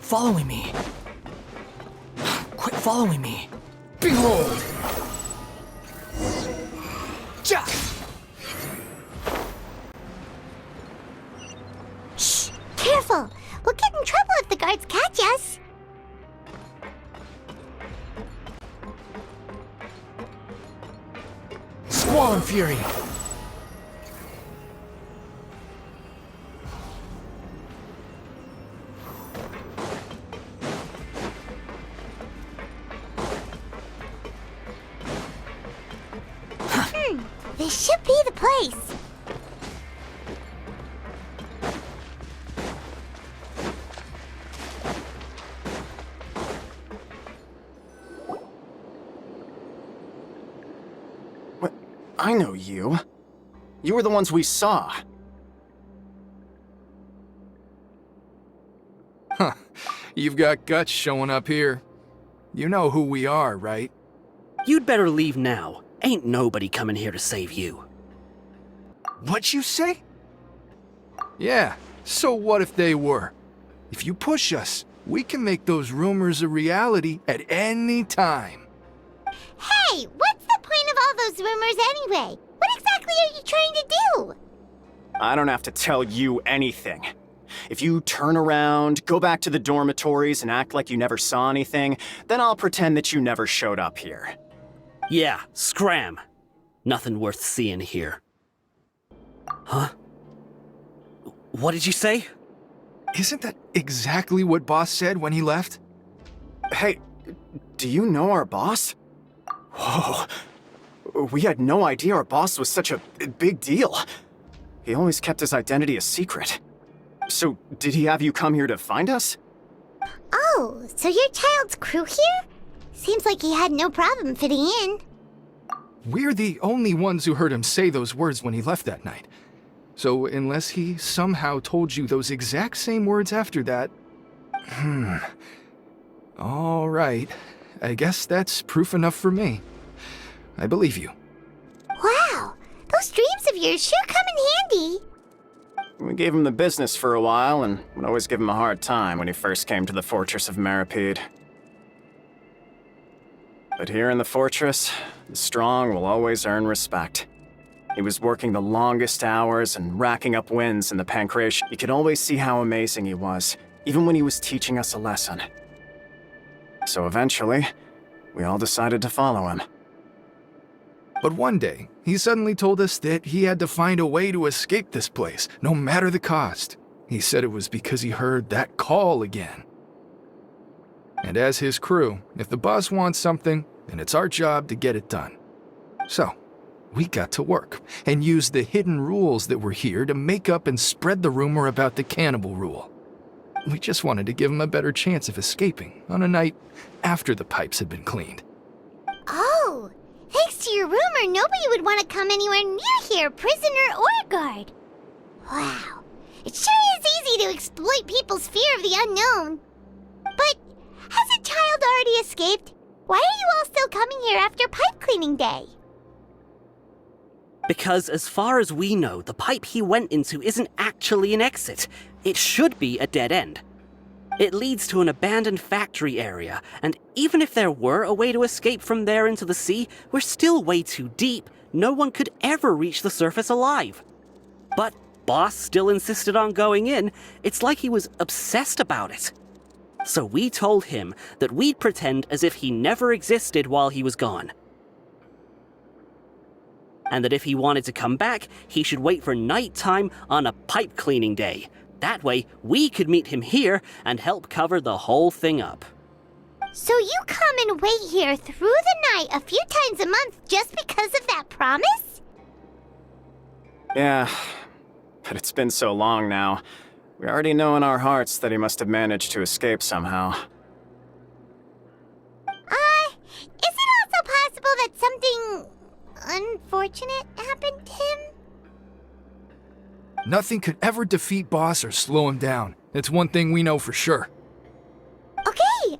following me. Quit following me. Behold! Ja! Shh! Careful! We'll get in trouble if the guards catch us. Squall and Fury! This should be the place. What? I know you. You were the ones we saw. Huh. You've got guts showing up here. You know who we are, right? You'd better leave now. Ain't nobody coming here to save you. What'd you say? Yeah, so what if they were? If you push us, we can make those rumors a reality at any time. Hey, what's the point of all those rumors anyway? What exactly are you trying to do? I don't have to tell you anything. If you turn around, go back to the dormitories and act like you never saw anything, then I'll pretend that you never showed up here. Yeah, scram. Nothing worth seeing here. Huh? What did you say? Isn't that exactly what Boss said when he left? Hey, do you know our boss? Whoa. We had no idea our boss was such a big deal. He always kept his identity a secret. So, did he have you come here to find us? Oh, so your child's crew here? Seems like he had no problem fitting in. We're the only ones who heard him say those words when he left that night. So unless he somehow told you those exact same words after that... All right. I guess that's proof enough for me. I believe you. Wow, those dreams of yours sure come in handy. We gave him the business for a while and would always give him a hard time when he first came to the Fortress of Meripede. But here in the fortress, the strong will always earn respect. He was working the longest hours and racking up wins in the Pancration. You could always see how amazing he was, even when he was teaching us a lesson. So eventually, we all decided to follow him. But one day, he suddenly told us that he had to find a way to escape this place, no matter the cost. He said it was because he heard that call again. And as his crew, if the boss wants something, then it's our job to get it done. So, we got to work, and used the hidden rules that were here to make up and spread the rumor about the cannibal rule. We just wanted to give him a better chance of escaping on a night after the pipes had been cleaned. Oh, thanks to your rumor, nobody would want to come anywhere near here, prisoner or guard. Wow, it sure is easy to exploit people's fear of the unknown. But has a child already escaped? Why are you all still coming here after pipe cleaning day? Because as far as we know, the pipe he went into isn't actually an exit. It should be a dead end. It leads to an abandoned factory area, and even if there were a way to escape from there into the sea, we're still way too deep. No one could ever reach the surface alive. But Boss still insisted on going in. It's like he was obsessed about it. So we told him that we'd pretend as if he never existed while he was gone. And that if he wanted to come back, he should wait for nighttime on a pipe cleaning day. That way, we could meet him here and help cover the whole thing up. So you come and wait here through the night a few times a month just because of that promise? Yeah, but it's been so long now. We already know in our hearts that he must have managed to escape somehow. Is it also possible that something unfortunate happened to him? Nothing could ever defeat Boss or slow him down. It's one thing we know for sure. Okay.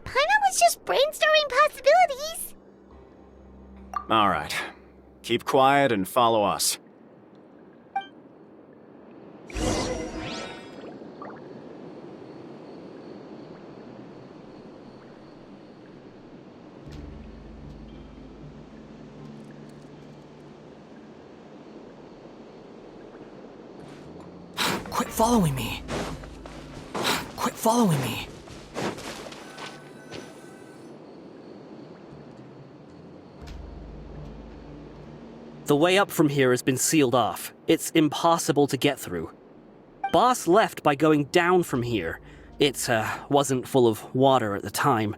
Paimon was just brainstorming possibilities. All right. Keep quiet and follow us. Quit following me. Quit following me. The way up from here has been sealed off. It's impossible to get through. Boss left by going down from here. It wasn't full of water at the time.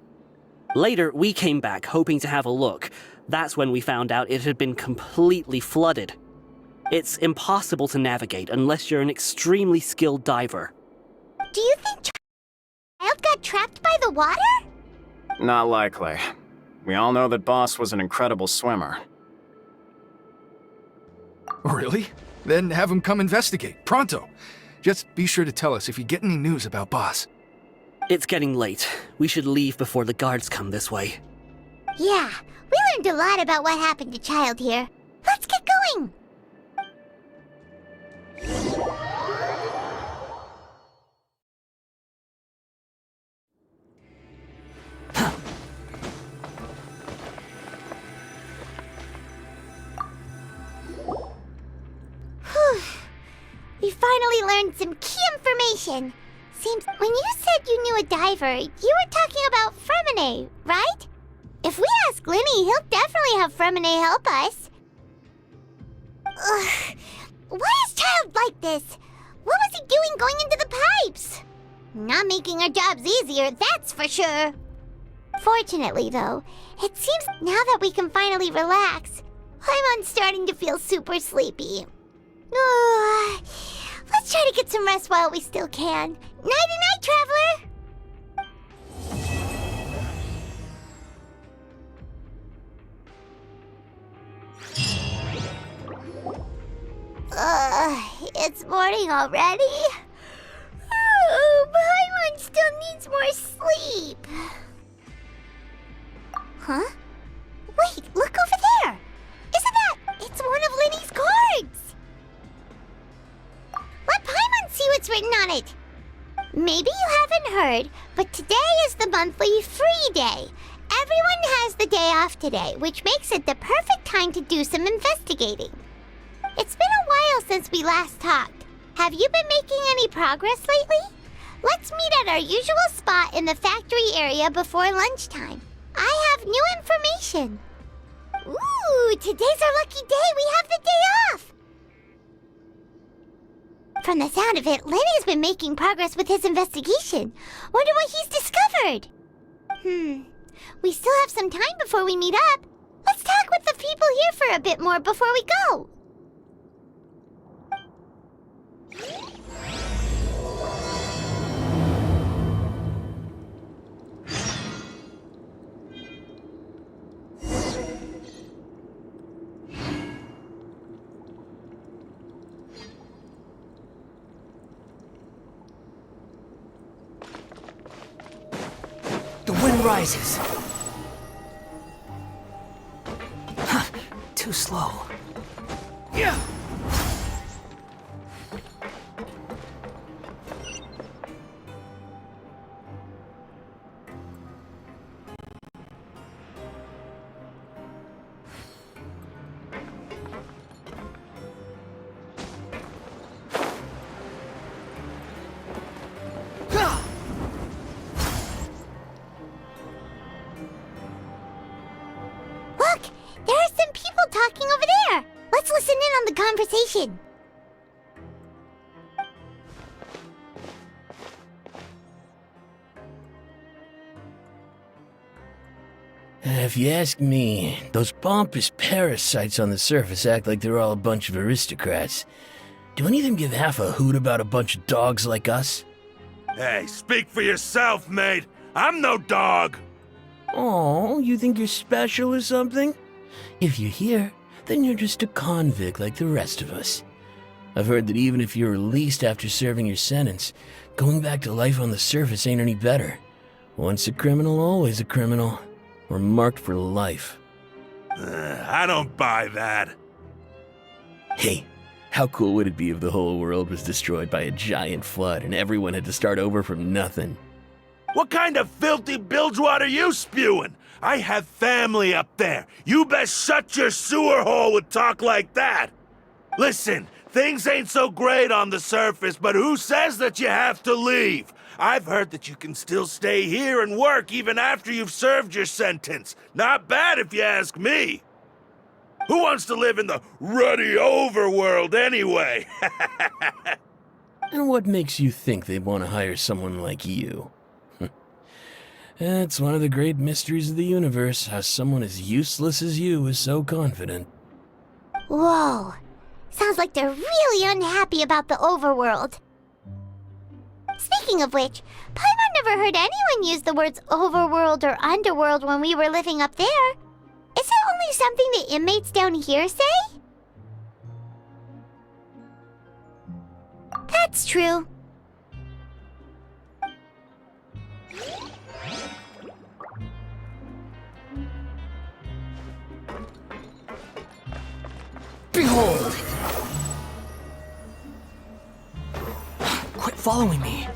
Later, we came back hoping to have a look. That's when we found out it had been completely flooded. It's impossible to navigate unless you're an extremely skilled diver. Do you think child got trapped by the water? Not likely. We all know that Boss was an incredible swimmer. Really? Then have him come investigate, pronto. Just be sure to tell us if you get any news about Boss. It's getting late. We should leave before the guards come this way. Yeah, we learned a lot about what happened to Child here. Let's get going! We finally learned some key information. Seems when you said you knew a diver, you were talking about Fremine, right? If we ask Linny, he'll definitely have Fremine help us. Ugh. Why is Child like this? What was he doing going into the pipes? Not making our jobs easier, that's for sure. Fortunately, though, it seems now that we can finally relax, I'm starting to feel super sleepy. Let's try to get some rest while we still can. Nighty-night, traveler! It's morning already? Oh, Paimon still needs more sleep. Huh? Wait, look over there! Isn't that... It's one of Linny's cards! Let Paimon see what's written on it. Maybe you haven't heard, but today is the monthly free day. Everyone has the day off today, which makes it the perfect time to do some investigating. It's been a while since we last talked. Have you been making any progress lately? Let's meet at our usual spot in the factory area before lunchtime. I have new information. Ooh, today's our lucky day. We have the day off. From the sound of it, Lenny's been making progress with his investigation. Wonder what he's discovered. We still have some time before we meet up. Let's talk with the people here for a bit more before we go. The wind rises. Too slow. Yeah. Look, there are some people talking over there. Let's listen in on the conversation. If you ask me, those pompous parasites on the surface act like they're all a bunch of aristocrats. Do any of them give half a hoot about a bunch of dogs like us? Hey, speak for yourself, mate. I'm no dog. Oh, you think you're special or something? If you're here, then you're just a convict like the rest of us. I've heard that even if you're released after serving your sentence, going back to life on the surface ain't any better. Once a criminal, always a criminal. We're marked for life. I don't buy that. Hey, how cool would it be if the whole world was destroyed by a giant flood and everyone had to start over from nothing? What kind of filthy bilgewater are you spewing? I have family up there. You best shut your sewer hole with talk like that. Listen, Things ain't so great on the surface, but who says that you have to leave? I've heard that you can still stay here and work even after you've served your sentence. Not bad if you ask me. Who wants to live in the ruddy overworld anyway? And what makes you think they want to hire someone like you? It's one of the great mysteries of the universe, how someone as useless as you is so confident. Whoa. Sounds like they're really unhappy about the overworld. Speaking of which, Paimon never heard anyone use the words overworld or underworld when we were living up there. Is it only something the inmates down here say? That's true. Behold! Quit following me.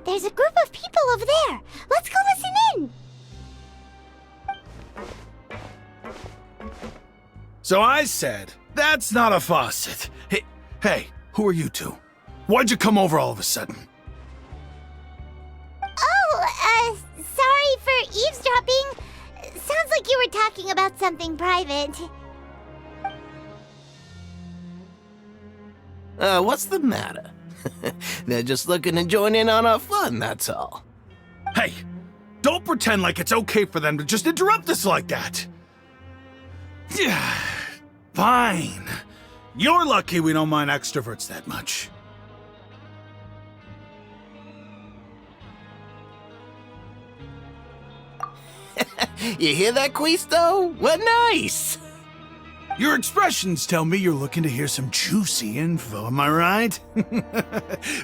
There's a group of people over there. Let's go listen in. So I said, that's not a faucet. Hey, who are you two? Why'd you come over all of a sudden? Oh, sorry for eavesdropping. Sounds like you were talking about something private. What's the matter? They're just looking to join in on our fun, that's all. Hey, don't pretend like it's okay for them to just interrupt us like that. Yeah, fine. You're lucky we don't mind extroverts that much. You hear that, Quisto? What nice! Your expressions tell me you're looking to hear some juicy info, am I right?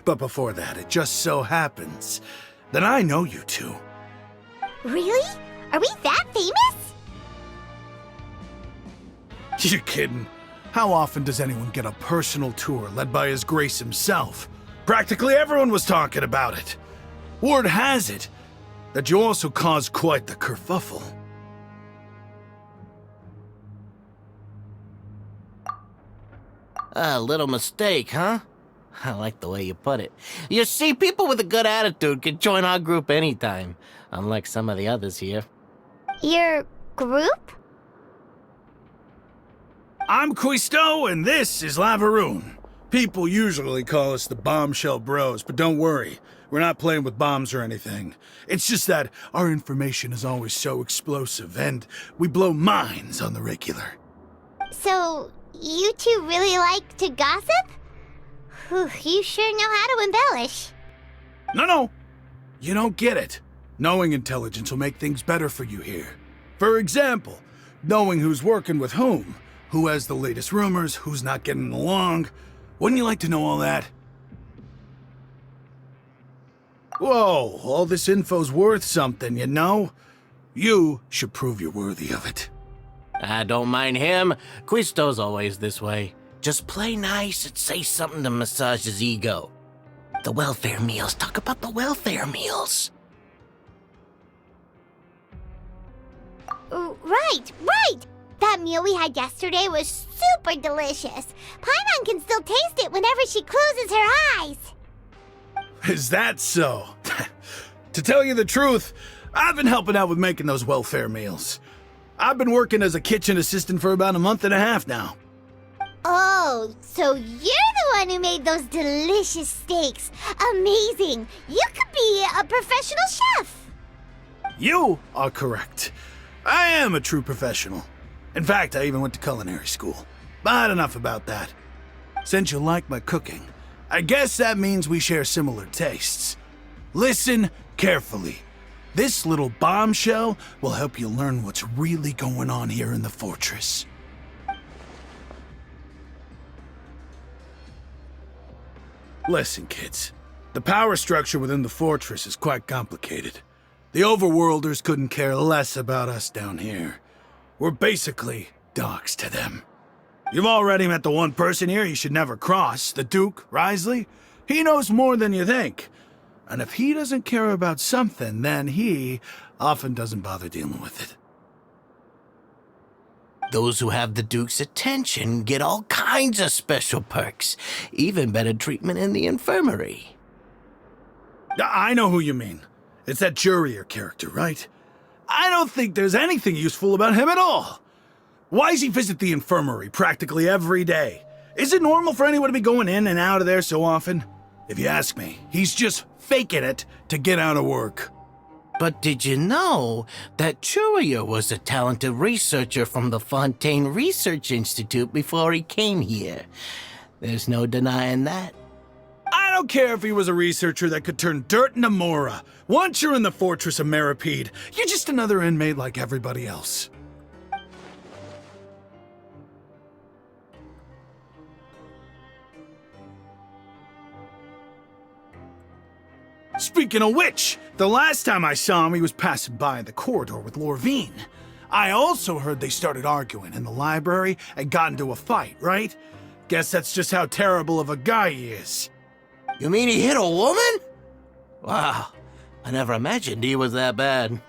But before that, it just so happens that I know you two. Really? Are we that famous? You're kidding. How often does anyone get a personal tour led by His Grace himself? Practically everyone was talking about it. Word has it that you also caused quite the kerfuffle. A little mistake, huh? I like the way you put it. You see, people with a good attitude can join our group anytime, unlike some of the others here. Your group? I'm Quisto, and this is Lavaroon. People usually call us the Bombshell Bros, but don't worry. We're not playing with bombs or anything. It's just that our information is always so explosive, and we blow minds on the regular. So, you two really like to gossip? Whew, you sure know how to embellish. No. You don't get it. Knowing intelligence will make things better for you here. For example, knowing who's working with whom, who has the latest rumors, who's not getting along. Wouldn't you like to know all that? Whoa, all this info's worth something, you know? You should prove you're worthy of it. I don't mind him. Quisto's always this way. Just play nice and say something to massage his ego. The welfare meals. Talk about the welfare meals. Right! That meal we had yesterday was super delicious. Paimon can still taste it whenever she closes her eyes. Is that so? To tell you the truth, I've been helping out with making those welfare meals. I've been working as a kitchen assistant for about a month and a half now. Oh, so you're the one who made those delicious steaks. Amazing. You could be a professional chef. You are correct. I am a true professional. In fact, I even went to culinary school. But enough about that. Since you like my cooking, I guess that means we share similar tastes. Listen carefully. This little bombshell will help you learn what's really going on here in the fortress. Listen, kids. The power structure within the fortress is quite complicated. The Overworlders couldn't care less about us down here. We're basically dogs to them. You've already met the one person here you should never cross, the Duke, Risley. He knows more than you think. And if he doesn't care about something, then he often doesn't bother dealing with it. Those who have the Duke's attention get all kinds of special perks, even better treatment in the infirmary. I know who you mean. It's that Jurier character, right? I don't think there's anything useful about him at all. Why does he visit the infirmary practically every day? Is it normal for anyone to be going in and out of there so often? If you ask me, he's just faking it to get out of work. But did you know that Jurier was a talented researcher from the Fontaine Research Institute before he came here? There's no denying that. I don't care if he was a researcher that could turn dirt into Mora. Once you're in the fortress of Meripede, you're just another inmate like everybody else. Speaking of which, the last time I saw him, he was passing by in the corridor with Lorvine. I also heard they started arguing in the library and got into a fight, right? Guess that's just how terrible of a guy he is. You mean he hit a woman? Wow, I never imagined he was that bad.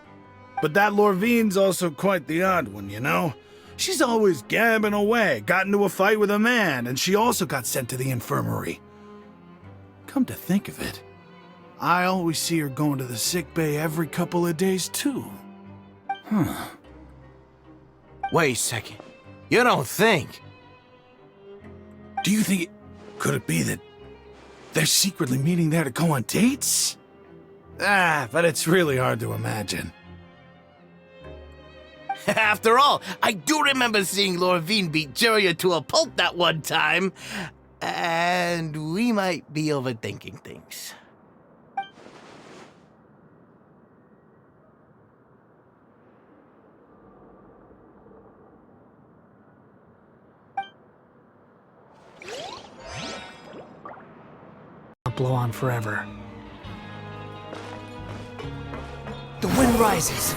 But that Lorvine's also quite the odd one, you know? She's always gabbing away, got into a fight with a man, and she also got sent to the infirmary. Come to think of it, I always see her going to the sick bay every couple of days, too. Huh. Wait a second. You don't think? Do you think could it be that they're secretly meeting there to go on dates? But it's really hard to imagine. After all, I do remember seeing Lorvine beat Jurier to a pulp that one time. And we might be overthinking things. Blow on forever. The wind rises.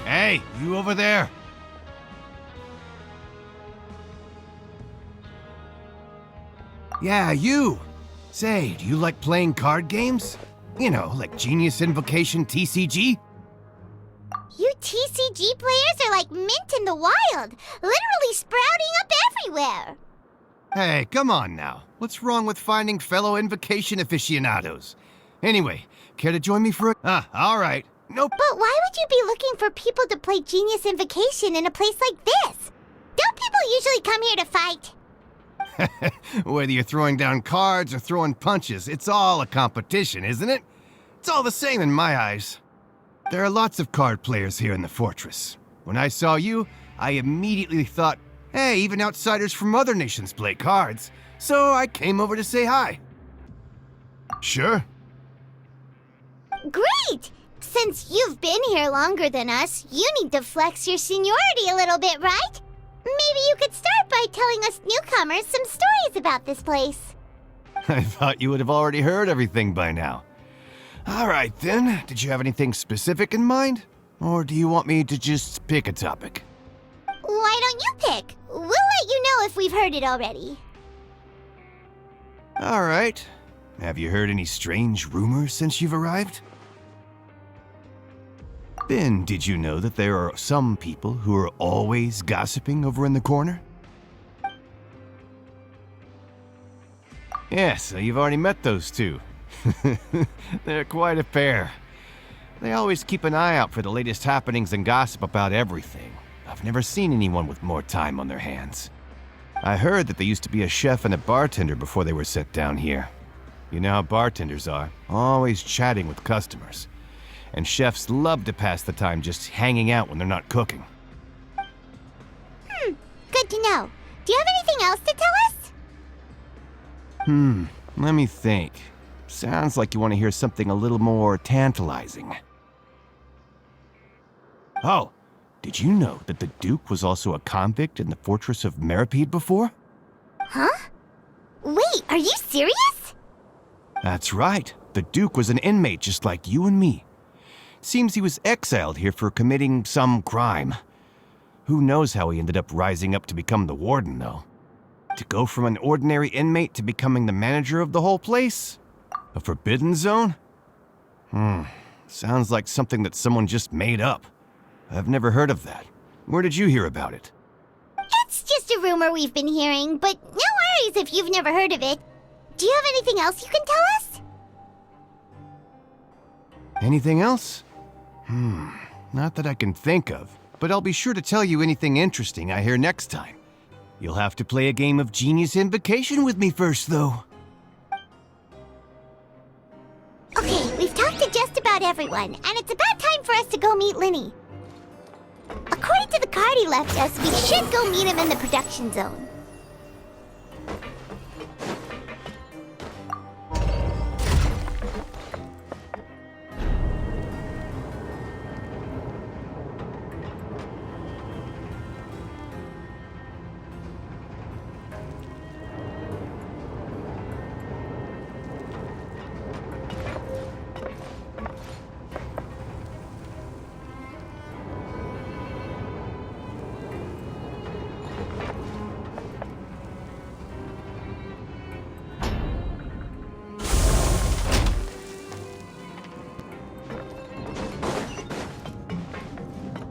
Hey, you over there. Yeah, you! Say, do you like playing card games? You know, like Genius Invocation TCG? You TCG players are like mint in the wild, literally sprouting up everywhere. Hey, come on now. What's wrong with finding fellow Invocation aficionados? Anyway, care to join me for a... alright. Nope. But why would you be looking for people to play Genius Invocation in a place like this? Don't people usually come here to fight? Whether you're throwing down cards or throwing punches, it's all a competition, isn't it? It's all the same in my eyes. There are lots of card players here in the fortress. When I saw you, I immediately thought, hey, even outsiders from other nations play cards. So I came over to say hi. Sure. Great! Since you've been here longer than us, you need to flex your seniority a little bit, right? Maybe you could start by telling us newcomers some stories about this place. I thought you would have already heard everything by now. All right, then. Did you have anything specific in mind? Or do you want me to just pick a topic? Why don't you pick? We'll let you know if we've heard it already. All right. Have you heard any strange rumors since you've arrived? Ben, did you know that there are some people who are always gossiping over in the corner? Yes, so you've already met those two. They're quite a pair. They always keep an eye out for the latest happenings and gossip about everything. I've never seen anyone with more time on their hands. I heard that they used to be a chef and a bartender before they were sent down here. You know how bartenders are, always chatting with customers. And chefs love to pass the time just hanging out when they're not cooking. Good to know. Do you have anything else to tell us? Let me think. Sounds like you want to hear something a little more tantalizing. Oh, did you know that the Duke was also a convict in the fortress of Meripede before? Huh? Wait, are you serious? That's right. The Duke was an inmate just like you and me. Seems he was exiled here for committing some crime. Who knows how he ended up rising up to become the warden, though? To go from an ordinary inmate to becoming the manager of the whole place? A forbidden zone? Sounds like something that someone just made up. I've never heard of that. Where did you hear about it? It's just a rumor we've been hearing, but no worries if you've never heard of it. Do you have anything else you can tell us? Anything else? Not that I can think of, but I'll be sure to tell you anything interesting I hear next time. You'll have to play a game of Genius Invocation with me first, though. Okay, we've talked to just about everyone, and it's about time for us to go meet Linny. According to the card he left us, we should go meet him in the production zone.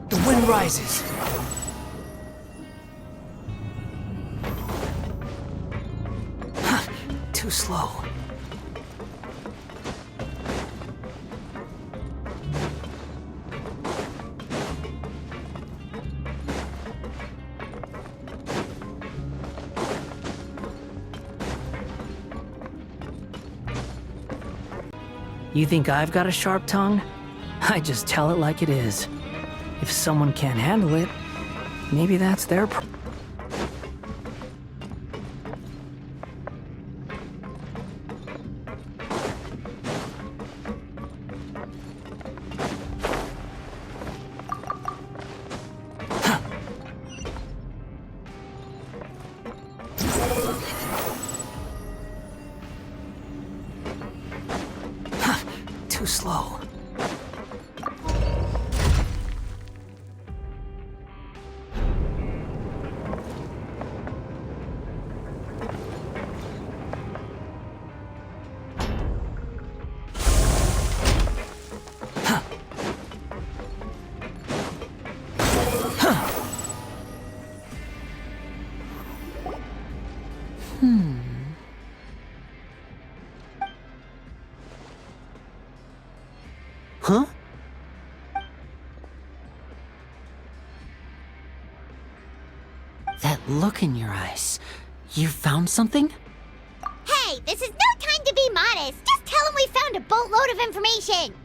The wind rises. Too slow. You think I've got a sharp tongue? I just tell it like it is. If someone can't handle it, maybe that's their problem. Too slow. Huh? That look in your eyes. You found something? Hey, this is no time to be modest. Just tell him we found a boatload of information.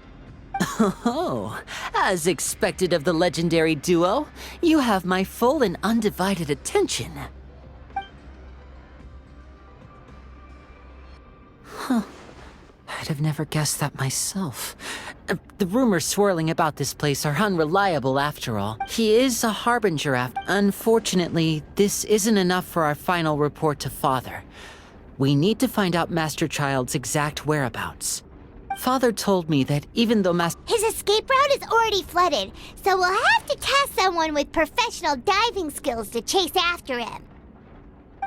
Oh, as expected of the legendary duo, you have my full and undivided attention. Huh. I'd have never guessed that myself. The rumors swirling about this place are unreliable after all. He is a harbinger Unfortunately, this isn't enough for our final report to Father. We need to find out Master Child's exact whereabouts. Father told me that even though His escape route is already flooded, so we'll have to task someone with professional diving skills to chase after him.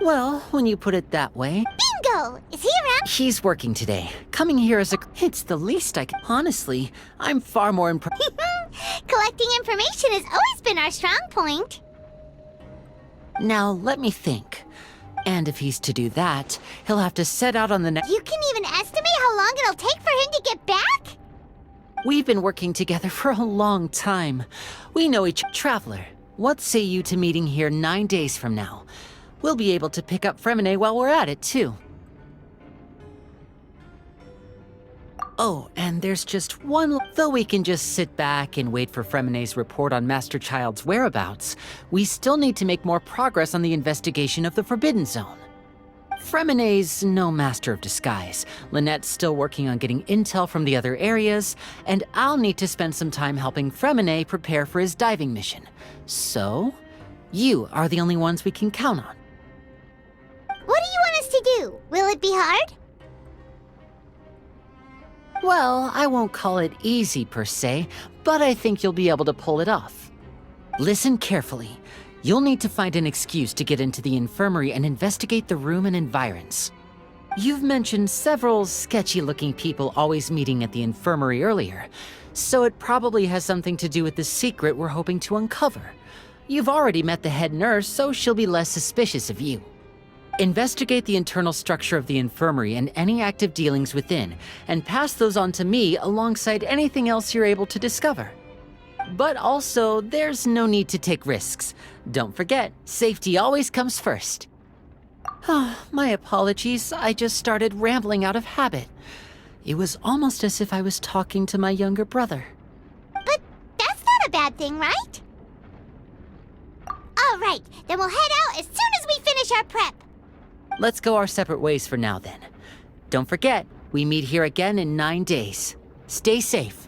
Well, when you put it that way... Bingo! Is he around? He's working today. Coming here as a... It's the least I can... Honestly, I'm far more impressed... Collecting information has always been our strong point. Now, let me think. And if he's to do that, he'll have to set out on the next... You can even estimate how long it'll take for him to get back? We've been working together for a long time. We know each... Traveler, what say you to meeting here 9 days from now? We'll be able to pick up Fremine while we're at it, too. Oh, and there's just one... Though we can just sit back and wait for Fremine's report on Master Child's whereabouts, we still need to make more progress on the investigation of the Forbidden Zone. Fremine's no master of disguise. Lynette's still working on getting intel from the other areas, and I'll need to spend some time helping Fremine prepare for his diving mission. So, you are the only ones we can count on. What do you want us to do? Will it be hard? Well, I won't call it easy per se, but I think you'll be able to pull it off. Listen carefully. You'll need to find an excuse to get into the infirmary and investigate the room and environs. You've mentioned several sketchy-looking people always meeting at the infirmary earlier, so it probably has something to do with the secret we're hoping to uncover. You've already met the head nurse, so she'll be less suspicious of you. Investigate the internal structure of the infirmary and any active dealings within, and pass those on to me alongside anything else you're able to discover. But also, there's no need to take risks. Don't forget, safety always comes first. My apologies, I just started rambling out of habit. It was almost as if I was talking to my younger brother. But that's not a bad thing, right? All right, then we'll head out as soon as we finish our prep. Let's go our separate ways for now then. Don't forget, we meet here again in 9 days. Stay safe.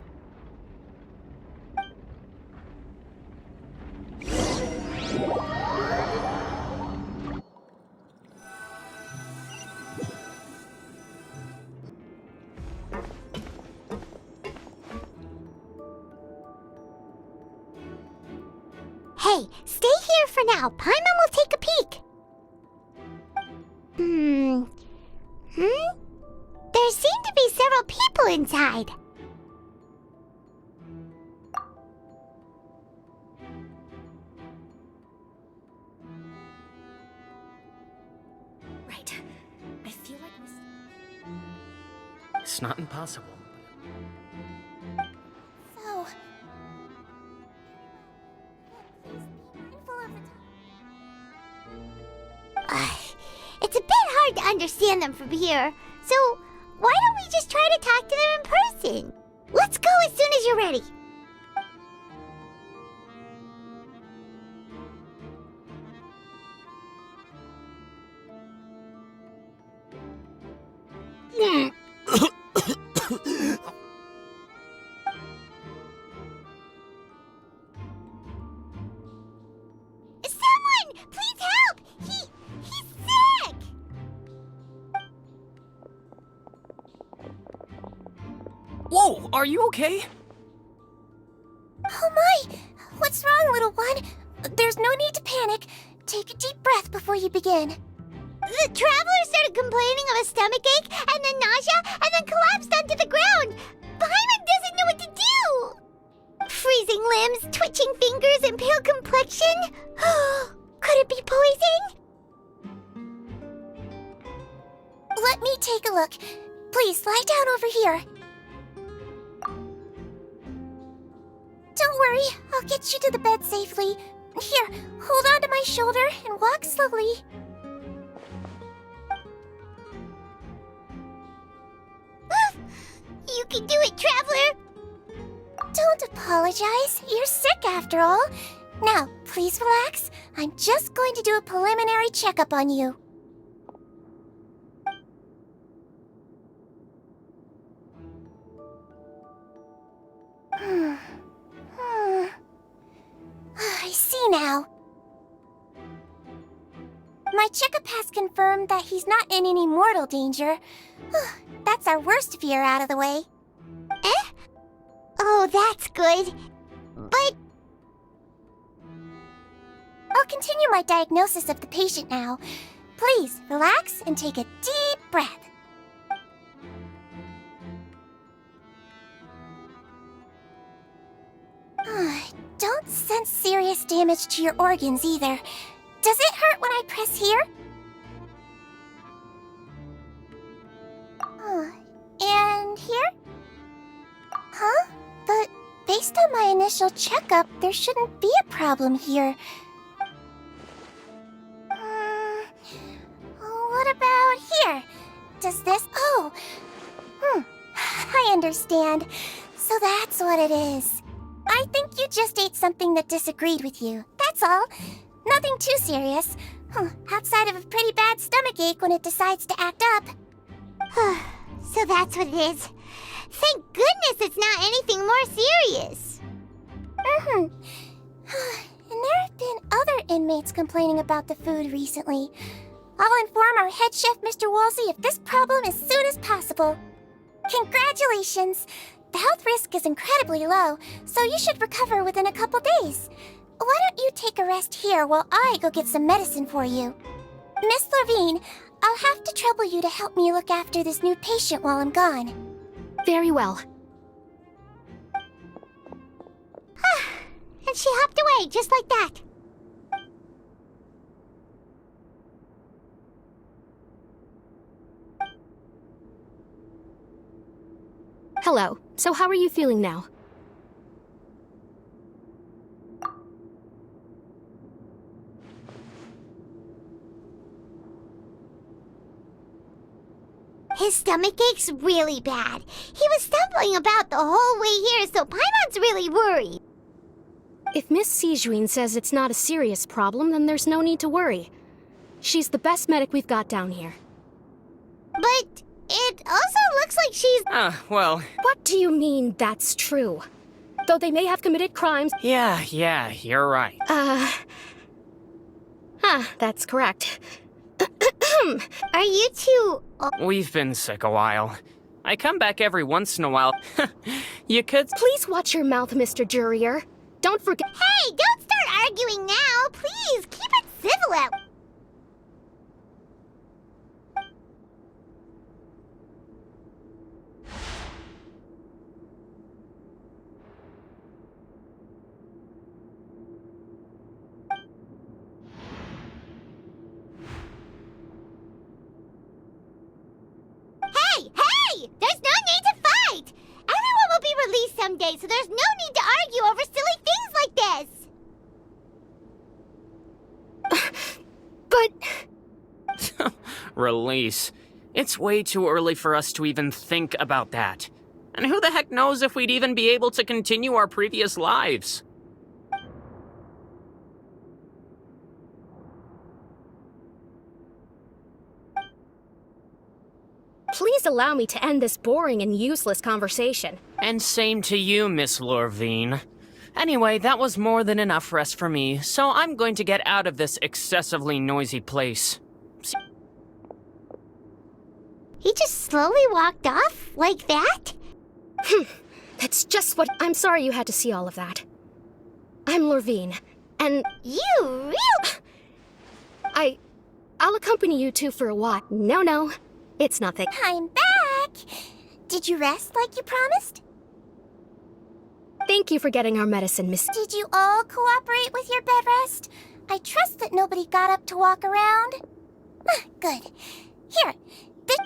Hey, stay here for now. Paimon will take a peek. There seem to be several people inside. Right. I feel like It's not impossible. So... It's a bit hard to understand them from here, so why don't we just try to talk to them in person? Let's go as soon as you're ready. Someone, please help! He's sick! Whoa, are you okay? Oh my! What's wrong, little one? There's no need to panic. Take a deep breath before you begin. The traveler started complaining of a stomachache, and then nausea, and then collapsed onto the ground. Paimon doesn't know what to do! Freezing limbs, twitching fingers, and pale complexion? Could it be poison? Let me take a look. Please, lie down over here. Don't worry, I'll get you to the bed safely. Here, hold on to my shoulder and walk slowly. You can do it, Traveler! Don't apologize. You're sick after all. Now, please relax. I'm just going to do a preliminary checkup on you. I see now. My checkup has confirmed that he's not in any mortal danger. That's our worst fear out of the way. Eh? Oh, that's good. But... I'll continue my diagnosis of the patient now. Please, relax and take a deep breath. Don't sense serious damage to your organs either. Does it hurt when I press here? And here? Huh? But based on my initial checkup, there shouldn't be a problem here. What about here? Does this... I understand. So that's what it is. I think you just ate something that disagreed with you. That's all. Nothing too serious. Outside of a pretty bad stomachache when it decides to act up. So that's what it is. Thank goodness it's not anything more serious. And there have been other inmates complaining about the food recently. I'll inform our head chef, Mr. Woolsey, of this problem as soon as possible. Congratulations! The health risk is incredibly low, so you should recover within a couple days. Why don't you take a rest here while I go get some medicine for you? Miss Levine, I'll have to trouble you to help me look after this new patient while I'm gone. Very well. And she hopped away just like that. Hello. So how are you feeling now? His stomach ache's really bad. He was stumbling about the whole way here, so Paimon's really worried. If Miss Sijuin says it's not a serious problem, then there's no need to worry. She's the best medic we've got down here. But it also looks like she's... Well... What do you mean that's true? Though they may have committed crimes... Yeah, you're right. That's correct. Are you two... We've been sick a while. I come back every once in a while. You could... Please watch your mouth, Mr. Jurrier. Don't forget... Hey, don't start arguing now! Please, keep it civil out. Hey! There's no need to fight! Everyone will be released someday, so there's no need to argue over silly things like this! But... Release. It's way too early for us to even think about that. And who the heck knows if we'd even be able to continue our previous lives? Please allow me to end this boring and useless conversation. And same to you, Miss Lorvine. Anyway, that was more than enough rest for me, so I'm going to get out of this excessively noisy place. He just slowly walked off like that? That's just what... I'm sorry you had to see all of that. I'm Lorvine, and... You real... I'll accompany you two for a walk. No, it's nothing. I'm back! Did you rest like you promised? Thank you for getting our medicine, Miss... Did you all cooperate with your bed rest? I trust that nobody got up to walk around. Good. Here, this...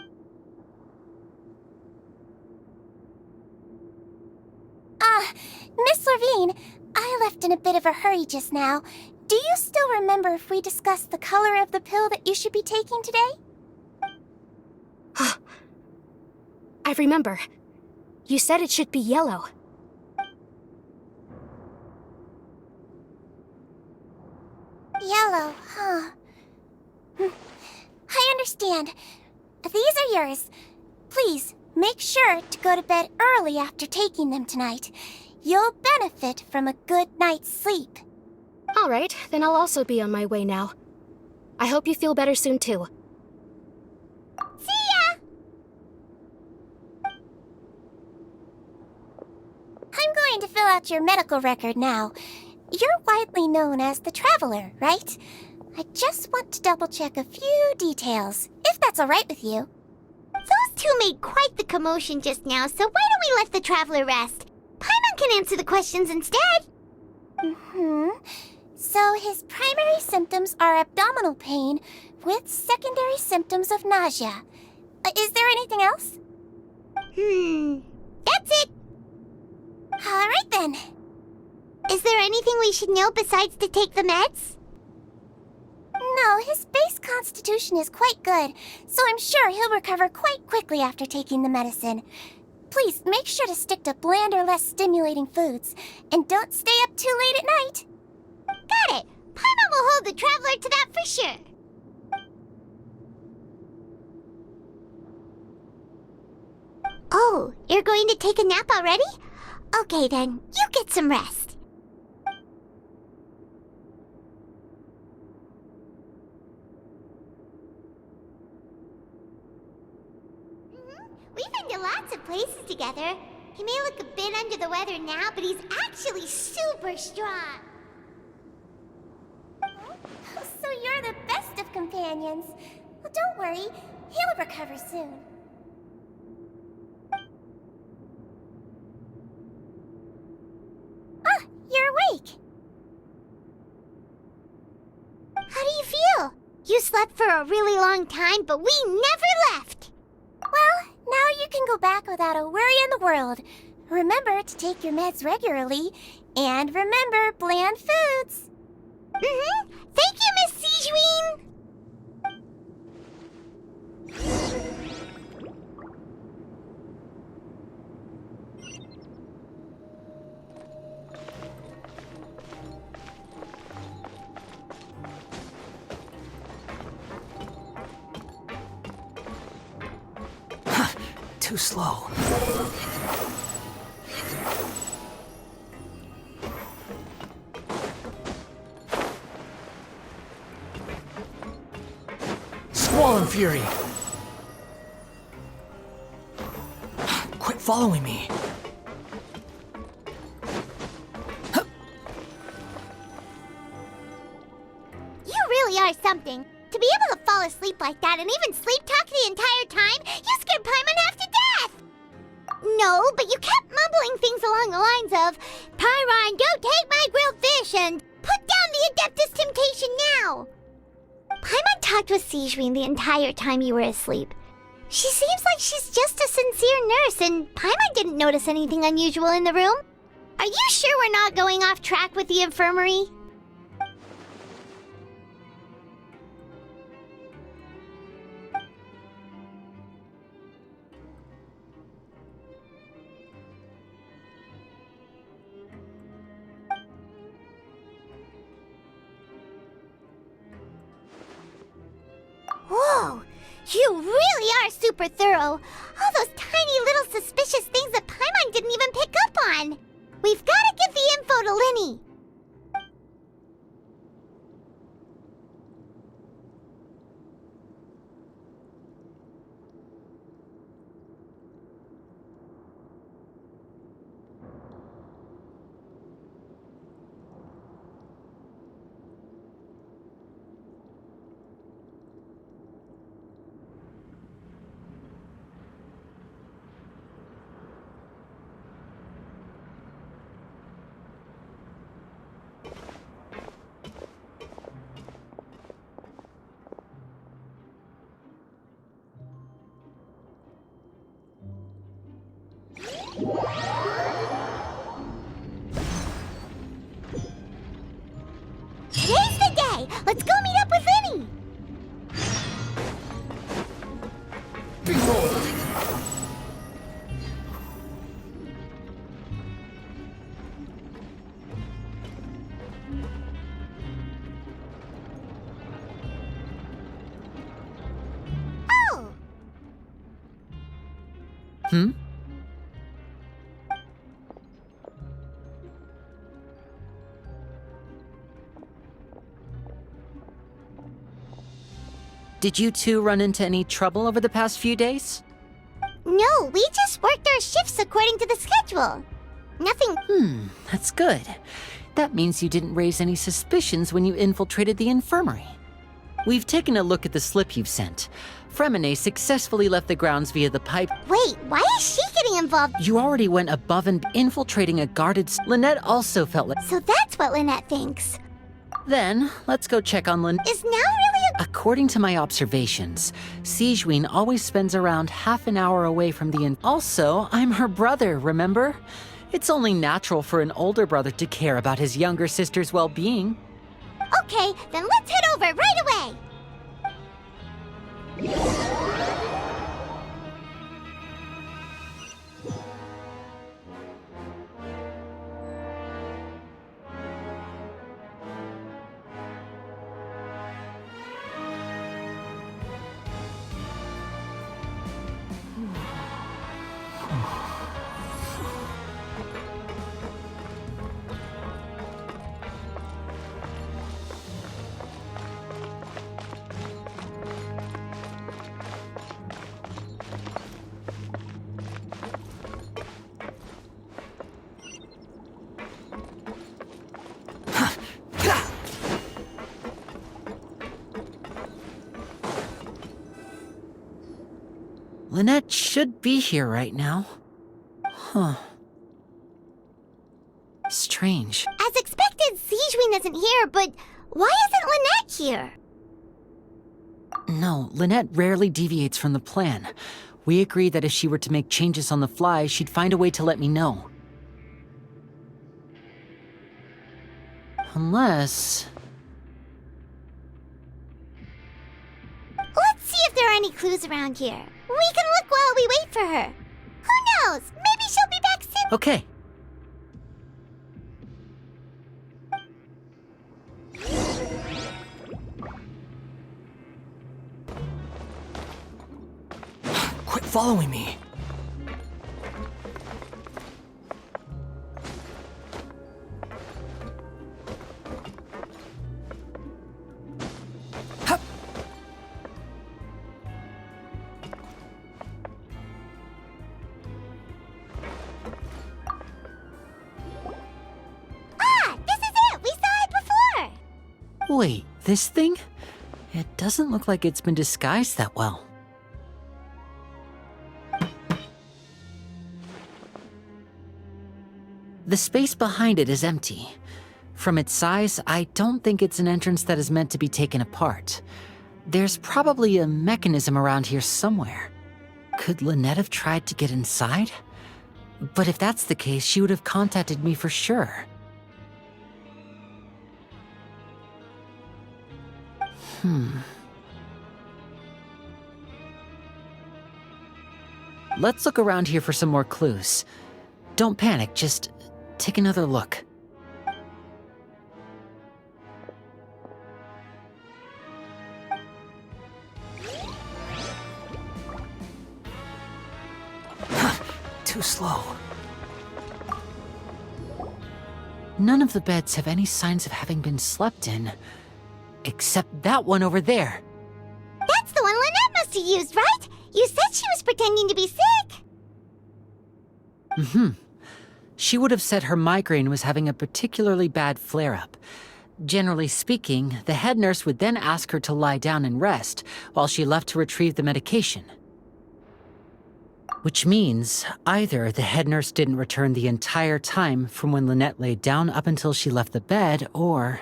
Miss Levine, I left in a bit of a hurry just now. Do you still remember if we discussed the color of the pill that you should be taking today? I remember. You said it should be yellow. Yellow, huh? I understand. These are yours. Please, make sure to go to bed early after taking them tonight. You'll benefit from a good night's sleep. All right, then I'll also be on my way now. I hope you feel better soon, too. See ya! I'm going to fill out your medical record now. You're widely known as the Traveler, right? I just want to double-check a few details, if that's all right with you. Those two made quite the commotion just now, so why don't we let the Traveler rest? Paimon can answer the questions instead. So his primary symptoms are abdominal pain with secondary symptoms of nausea. Is there anything else? That's it. All right then. Is there anything we should know besides to take the meds? No, his base constitution is quite good, so I'm sure he'll recover quite quickly after taking the medicine. Please make sure to stick to bland or less stimulating foods, and don't stay up too late at night. Got it! Paimon will hold the Traveler to that for sure. Oh, you're going to take a nap already? Okay then, you get some rest. We've been to lots of places together. He may look a bit under the weather now, but he's actually super strong. So you're the best of companions. Well, don't worry. He'll recover soon. Ah, you're awake. How do you feel? You slept for a really long time, but we never left. Well, now you can go back without a worry in the world. Remember to take your meds regularly, and remember bland foods. Mm-hmm. Thank you, Miss Sijuin. Too slow. Squall and Fury! Quit following me. You really are something. To be able to fall asleep like that and even sleep talk the entire time, you scared Paimon half to death! No, but you kept mumbling things along the lines of, Pyron, don't take my grilled fish, and put down the Adeptus Temptation now! Paimon talked with Sijuin the entire time you were asleep. She seems like she's just a sincere nurse, and Paimon didn't notice anything unusual in the room. Are you sure we're not going off track with the infirmary? Whoa! You really are super thorough! All those tiny little suspicious things that Paimon didn't even pick up on! We've gotta give the info to Linny! Today's the day! Let's go meet up with Linny! Oh! Hmm? Did you two run into any trouble over the past few days? No, we just worked our shifts according to the schedule. Nothing. That's good. That means you didn't raise any suspicions when you infiltrated the infirmary. We've taken a look at the slip you've sent. Fremine successfully left the grounds via the pipe. Wait, why is she getting involved? You already went above and infiltrating a guarded... Lynette also felt like... So that's what Lynette thinks. Then, let's go check on Lynette. Is now really a... According to my observations, Sijuin always spends around half an hour away from the Also, I'm her brother, remember? It's only natural for an older brother to care about his younger sister's well-being. Okay, then let's head over right away! Lynette should be here right now. Huh. Strange. As expected, Zijwin isn't here, but why isn't Lynette here? No, Lynette rarely deviates from the plan. We agreed that if she were to make changes on the fly, she'd find a way to let me know. Unless... Let's see if there are any clues around here. We can look while we wait for her. Who knows? Maybe she'll be back soon. Okay. Quit following me. Wait, this thing? It doesn't look like it's been disguised that well. The space behind it is empty. From its size, I don't think it's an entrance that is meant to be taken apart. There's probably a mechanism around here somewhere. Could Lynette have tried to get inside? But if that's the case, she would have contacted me for sure. Let's look around here for some more clues. Don't panic, just take another look. Too slow. None of the beds have any signs of having been slept in. Except that one over there. That's the one Lynette must have used, right? You said she was pretending to be sick. She would have said her migraine was having a particularly bad flare-up. Generally speaking, the head nurse would then ask her to lie down and rest while she left to retrieve the medication. Which means either the head nurse didn't return the entire time from when Lynette laid down up until she left the bed, or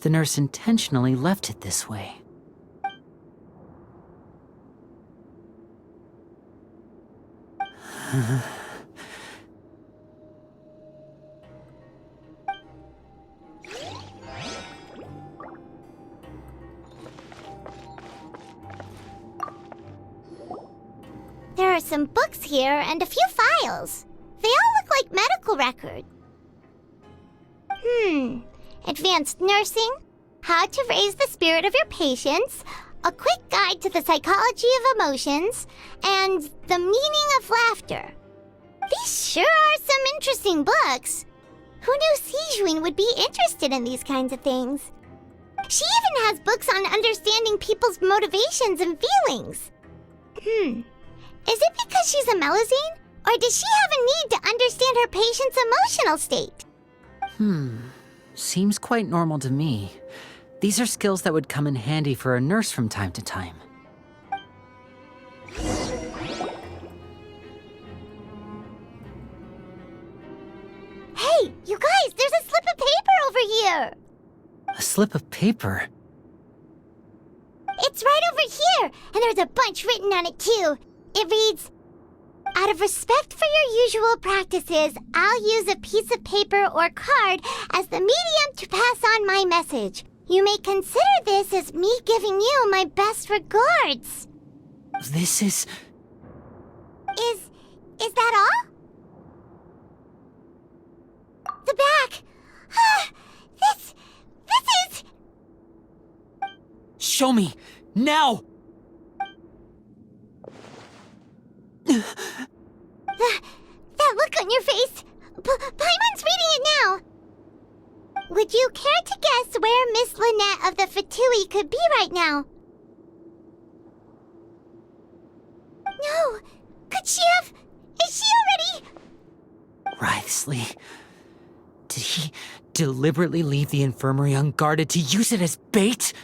the nurse intentionally left it this way. There are some books here and a few files. They all look like medical records. Advanced nursing, how to raise the spirit of your patients, a quick guide to the psychology of emotions, and the meaning of laughter. These sure are some interesting books. Who knew Zijwin would be interested in these kinds of things? She even has books on understanding people's motivations and feelings. Is it because she's a Melazine? Or does she have a need to understand her patient's emotional state? Seems quite normal to me. These are skills that would come in handy for a nurse from time to time. Hey, you guys, there's a slip of paper over here! A slip of paper? It's right over here, and there's a bunch written on it too. It reads, "Out of respect for your usual practices, I'll use a piece of paper or card as the medium to pass on my message. You may consider this as me giving you my best regards." This is... Is that all? The back! This is... Show me! Now! That look on your face! Paimon's reading it now! Would you care to guess where Miss Lynette of the Fatui could be right now? No! Could she have... Is she already... Writhsley. Did he deliberately leave the infirmary unguarded to use it as bait?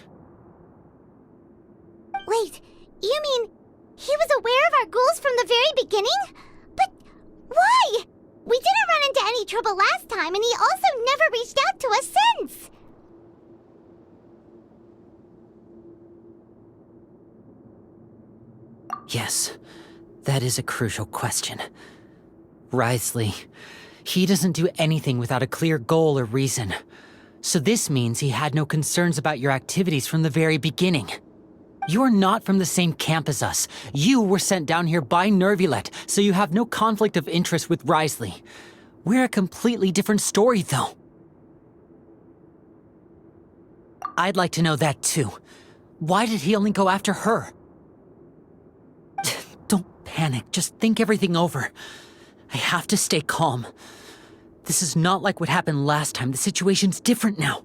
Wait, you mean he was aware of our goals from trouble last time, and he also never reached out to us since. Yes, that is a crucial question. Wriothesley, he doesn't do anything without a clear goal or reason. So this means he had no concerns about your activities from the very beginning. You're not from the same camp as us. You were sent down here by Nervulet, so you have no conflict of interest with Wriothesley. We're a completely different story, though. I'd like to know that, too. Why did he only go after her? Don't panic. Just think everything over. I have to stay calm. This is not like what happened last time. The situation's different now.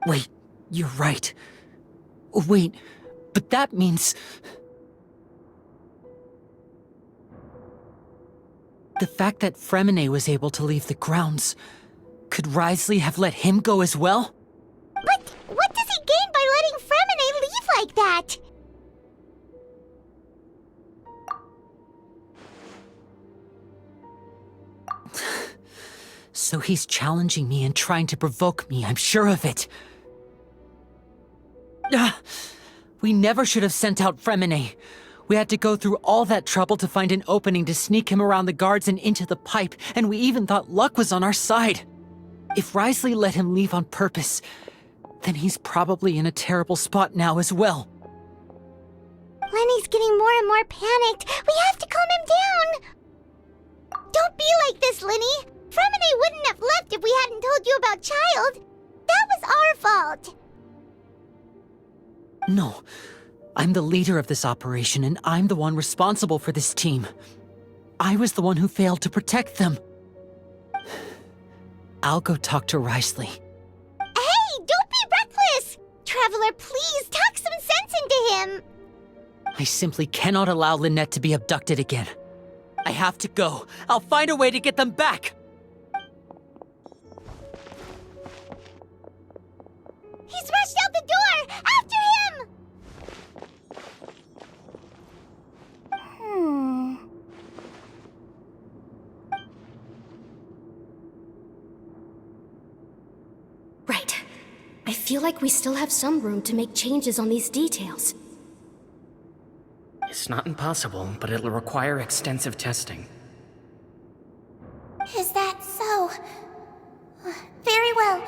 Wait, you're right. Wait, but that means... The fact that Fremine was able to leave the grounds, could Wriothesley have let him go as well? But what does he gain by letting Fremine leave like that? So he's challenging me and trying to provoke me, I'm sure of it. We never should have sent out Fremine. We had to go through all that trouble to find an opening to sneak him around the guards and into the pipe, and we even thought luck was on our side. If Wriothesley let him leave on purpose, then he's probably in a terrible spot now as well. Lenny's getting more and more panicked. We have to calm him down. Don't be like this, Lenny. Fremine wouldn't have left if we hadn't told you about Child. That was our fault. No. I'm the leader of this operation, and I'm the one responsible for this team. I was the one who failed to protect them. I'll go talk to Wriothesley. Hey, don't be reckless! Traveler, please talk some sense into him. I simply cannot allow Lynette to be abducted again. I have to go. I'll find a way to get them back! He's rushed out the door! After him! Right. I feel like we still have some room to make changes on these details. It's not impossible, but it'll require extensive testing. Is that so? Very well.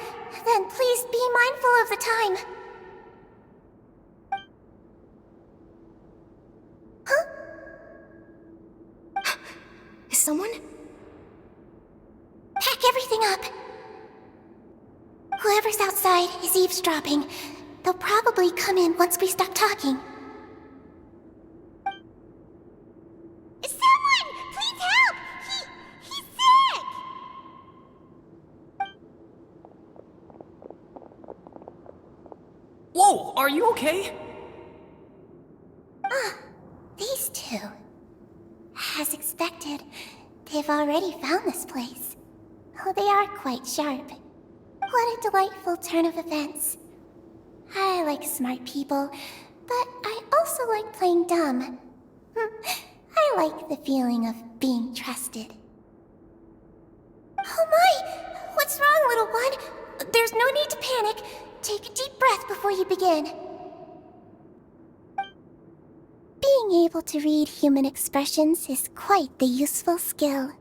Then please be mindful of the time. Huh? Is someone? Pack everything up. Whoever's outside is eavesdropping. They'll probably come in once we stop talking. Someone! Please help! He's sick! Whoa, are you okay? These two. As expected, they've already found this place. Oh, they are quite sharp. What a delightful turn of events. I like smart people, but I also like playing dumb. I like the feeling of being trusted. Oh my! What's wrong, little one? There's no need to panic. Take a deep breath before you begin. Being able to read human expressions is quite the useful skill.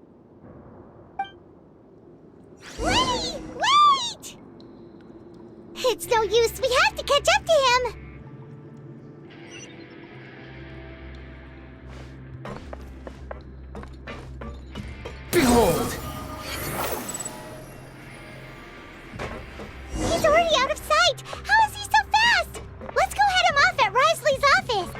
Wait! Wait! It's no use. We have to catch up to him. Behold! He's already out of sight. How is he so fast? Let's go head him off at Wriothesley's office.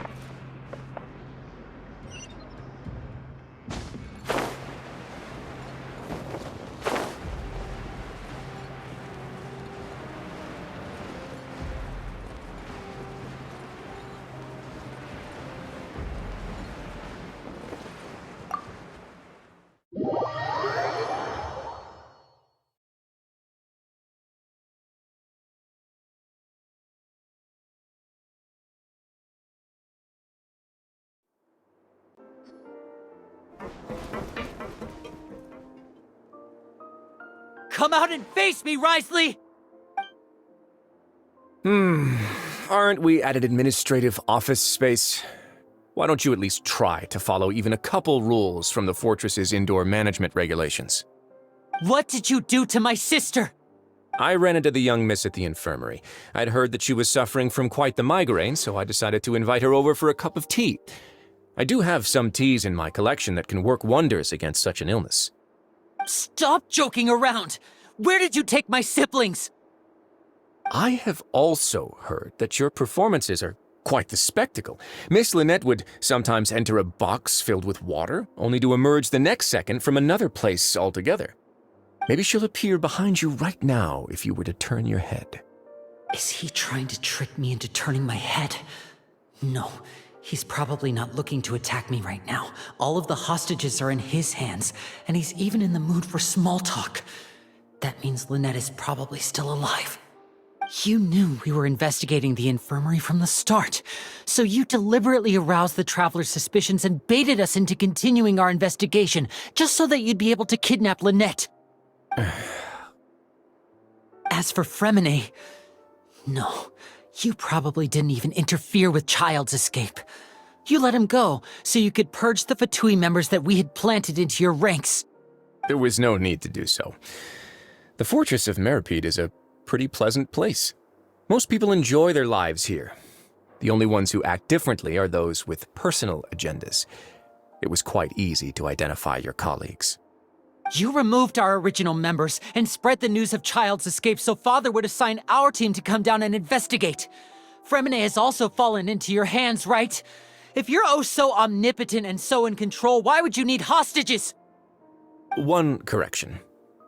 Come out and face me, Risley! Aren't we at an administrative office space? Why don't you at least try to follow even a couple rules from the fortress's indoor management regulations? What did you do to my sister? I ran into the young miss at the infirmary. I'd heard that she was suffering from quite the migraine, so I decided to invite her over for a cup of tea. I do have some teas in my collection that can work wonders against such an illness. Stop joking around! Where did you take my siblings? I have also heard that your performances are quite the spectacle. Miss Lynette would sometimes enter a box filled with water, only to emerge the next second from another place altogether. Maybe she'll appear behind you right now if you were to turn your head. Is he trying to trick me into turning my head? No, he's probably not looking to attack me right now. All of the hostages are in his hands, and he's even in the mood for small talk. That means Lynette is probably still alive. You knew we were investigating the infirmary from the start, so you deliberately aroused the Traveler's suspicions and baited us into continuing our investigation, just so that you'd be able to kidnap Lynette. As for Fremine, no, you probably didn't even interfere with Child's escape. You let him go, so you could purge the Fatui members that we had planted into your ranks. There was no need to do so. The fortress of Meripede is a pretty pleasant place. Most people enjoy their lives here. The only ones who act differently are those with personal agendas. It was quite easy to identify your colleagues. You removed our original members and spread the news of Child's escape so Father would assign our team to come down and investigate. Fremine has also fallen into your hands, right? If you're oh so omnipotent and so in control, why would you need hostages? One correction.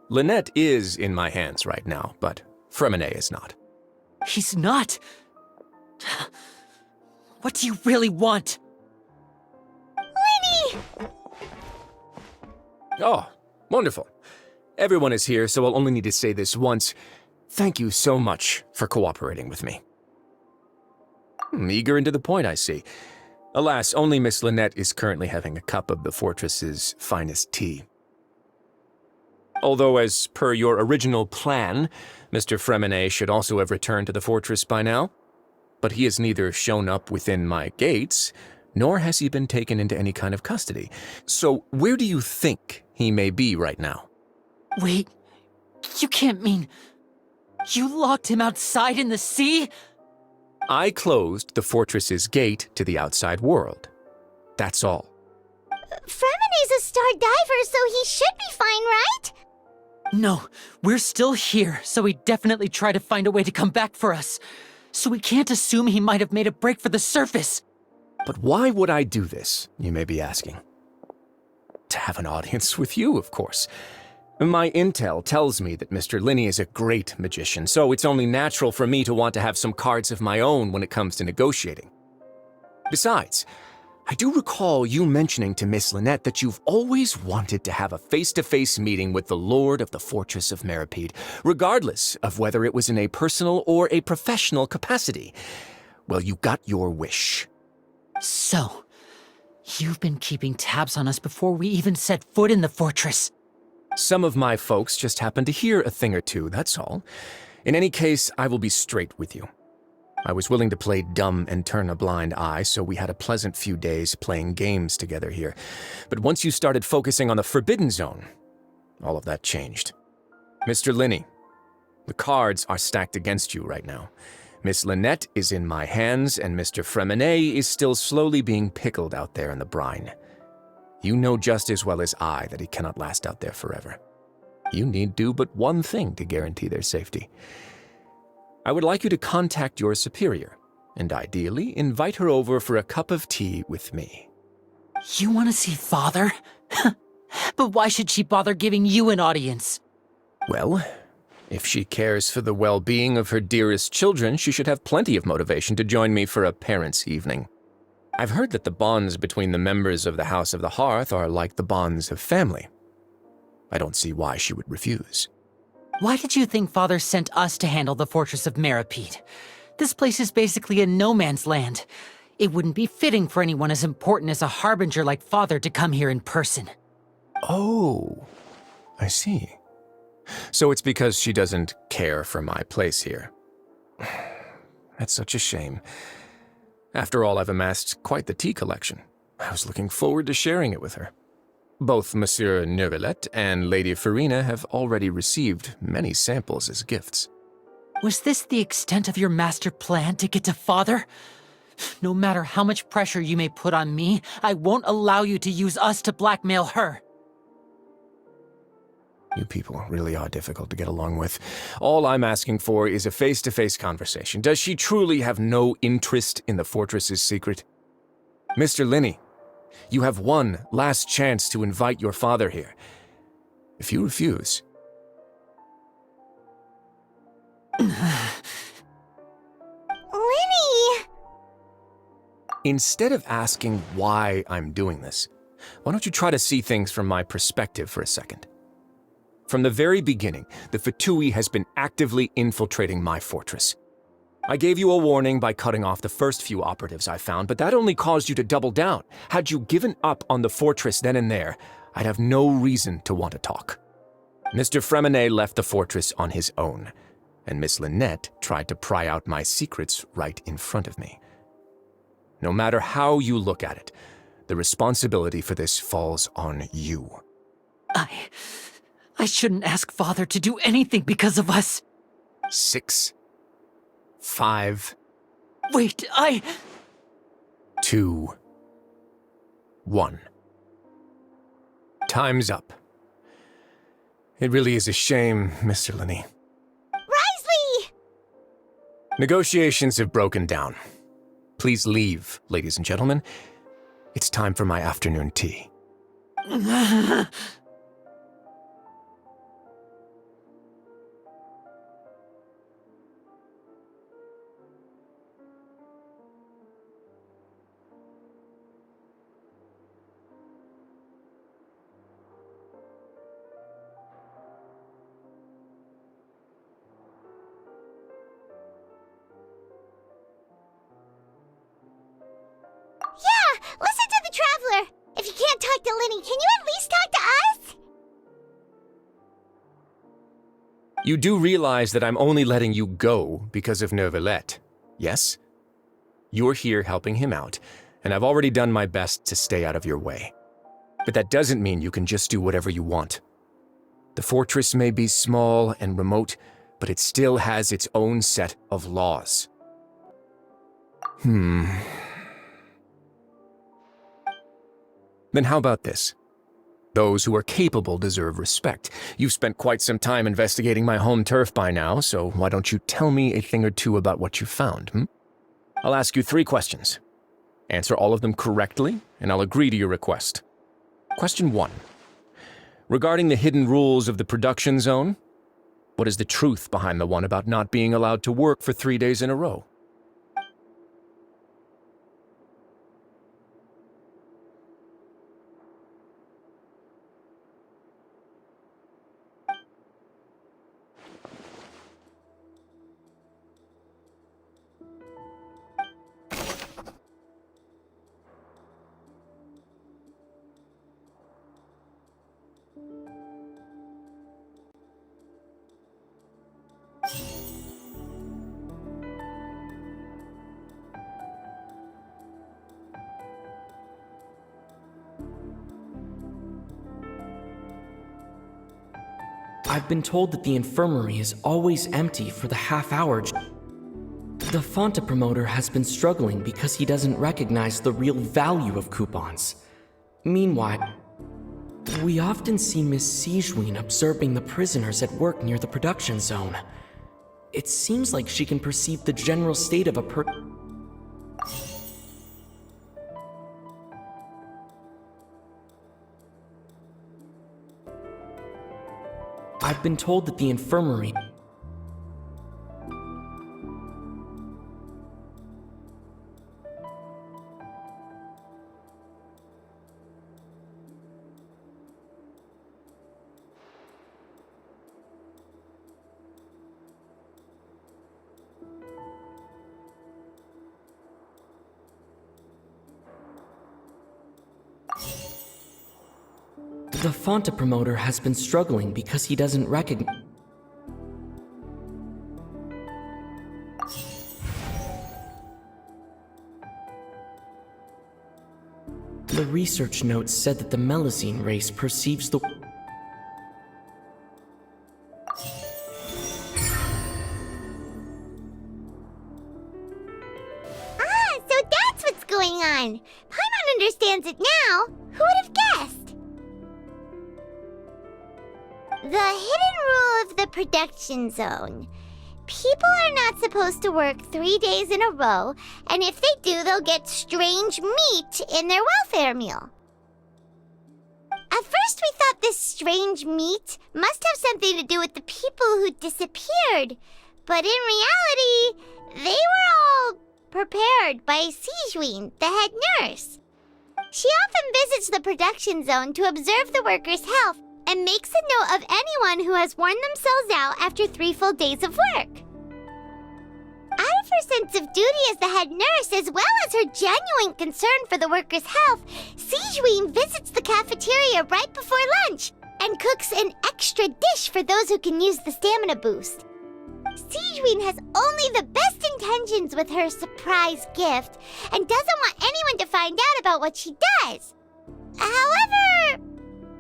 Lynette is in my hands right now, but Fremine is not. He's not? What do you really want? Lenny! Oh, wonderful. Everyone is here, so I'll only need to say this once. Thank you so much for cooperating with me. Eager and to the point, I see. Alas, only Miss Lynette is currently having a cup of the fortress's finest tea. Although, as per your original plan, Mr. Fremine should also have returned to the fortress by now. But he has neither shown up within my gates, nor has he been taken into any kind of custody. So where do you think he may be right now? Wait, you can't mean... You locked him outside in the sea? I closed the fortress's gate to the outside world. That's all. Fremine's a star diver, so he should be fine, right? No, we're still here, so he'd definitely try to find a way to come back for us. So we can't assume he might have made a break for the surface. But why would I do this, you may be asking? To have an audience with you, of course. My intel tells me that Mr. Linney is a great magician, so it's only natural for me to want to have some cards of my own when it comes to negotiating. Besides, I do recall you mentioning to Miss Lynette that you've always wanted to have a face-to-face meeting with the Lord of the Fortress of Meripede, regardless of whether it was in a personal or a professional capacity. Well, you got your wish. So, you've been keeping tabs on us before we even set foot in the fortress. Some of my folks just happened to hear a thing or two, that's all. In any case, I will be straight with you. I was willing to play dumb and turn a blind eye, so we had a pleasant few days playing games together here. But once you started focusing on the Forbidden Zone, all of that changed. Mr. Linney, the cards are stacked against you right now. Miss Lynette is in my hands, and Mr. Fremine is still slowly being pickled out there in the brine. You know just as well as I that he cannot last out there forever. You need do but one thing to guarantee their safety. I would like you to contact your superior, and ideally invite her over for a cup of tea with me. You want to see Father? But why should she bother giving you an audience? Well, if she cares for the well-being of her dearest children, she should have plenty of motivation to join me for a parents' evening. I've heard that the bonds between the members of the House of the Hearth are like the bonds of family. I don't see why she would refuse. Why did you think Father sent us to handle the Fortress of Meripede? This place is basically a no-man's land. It wouldn't be fitting for anyone as important as a harbinger like Father to come here in person. Oh, I see. So it's because she doesn't care for my place here. That's such a shame. After all, I've amassed quite the tea collection. I was looking forward to sharing it with her. Both Monsieur Neuvillette and Lady Farina have already received many samples as gifts. Was this the extent of your master plan to get to Father? No matter how much pressure you may put on me, I won't allow you to use us to blackmail her. You people really are difficult to get along with. All I'm asking for is a face-to-face conversation. Does she truly have no interest in the fortress's secret? Mr. Linney, you have one last chance to invite your father here. If you refuse... Linny! Instead of asking why I'm doing this, why don't you try to see things from my perspective for a second? From the very beginning, the Fatui has been actively infiltrating my fortress. I gave you a warning by cutting off the first few operatives I found, but that only caused you to double down. Had you given up on the fortress then and there, I'd have no reason to want to talk. Mr. Fremenet left the fortress on his own, and Miss Lynette tried to pry out my secrets right in front of me. No matter how you look at it, the responsibility for this falls on you. I shouldn't ask Father to do anything because of us. 6, 5... Wait, 2, 1. Time's up. It really is a shame, Mr. Linney. Risley! Negotiations have broken down. Please leave, ladies and gentlemen. It's time for my afternoon tea. Yeah, listen to the Traveler! If you can't talk to Linny, can you at least talk to us? You do realize that I'm only letting you go because of Neuvillette, yes? You're here helping him out, and I've already done my best to stay out of your way. But that doesn't mean you can just do whatever you want. The fortress may be small and remote, but it still has its own set of laws. Then how about this? Those who are capable deserve respect. You've spent quite some time investigating my home turf by now, so why don't you tell me a thing or two about what you found, I'll ask you 3 questions. Answer all of them correctly, and I'll agree to your request. Question 1. Regarding the hidden rules of the production zone, what is the truth behind the one about not being allowed to work for 3 days in a row? I've been told that the infirmary is always empty for the half-hour. The Fonta promoter has been struggling because he doesn't recognize the real value of coupons. Meanwhile, we often see Miss Sijwin observing the prisoners at work near the production zone. It seems like she can perceive the general state of a I've been told that the infirmary... The Fonta promoter has been struggling because he doesn't recognize. The research notes said that the Melusine race perceives the. So that's what's going on. Paimon understands it now. Who would have guessed? The hidden rule of the production zone. People are not supposed to work 3 days in a row, and if they do, they'll get strange meat in their welfare meal. At first, we thought this strange meat must have something to do with the people who disappeared, but in reality, they were all prepared by Sijuin, the head nurse. She often visits the production zone to observe the workers' health and makes a note of anyone who has worn themselves out after 3 full days of work. Out of her sense of duty as the head nurse, as well as her genuine concern for the workers' health, Sijuin visits the cafeteria right before lunch and cooks an extra dish for those who can use the stamina boost. Sijuin has only the best intentions with her surprise gift and doesn't want anyone to find out about what she does. However,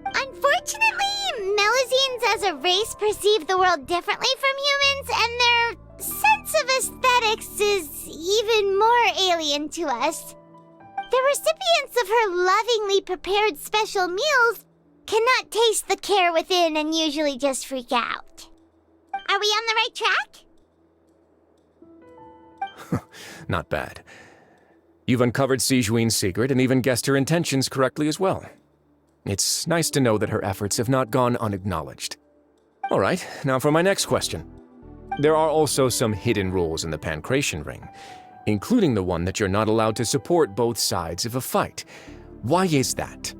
unfortunately, Melusines as a race perceive the world differently from humans, and their sense of aesthetics is even more alien to us. The recipients of her lovingly prepared special meals cannot taste the care within and usually just freak out. Are we on the right track? Not bad. You've uncovered Sijuin's secret and even guessed her intentions correctly as well. It's nice to know that her efforts have not gone unacknowledged. All right, now for my next question. There are also some hidden rules in the Pancration Ring, including the one that you're not allowed to support both sides of a fight. Why is that?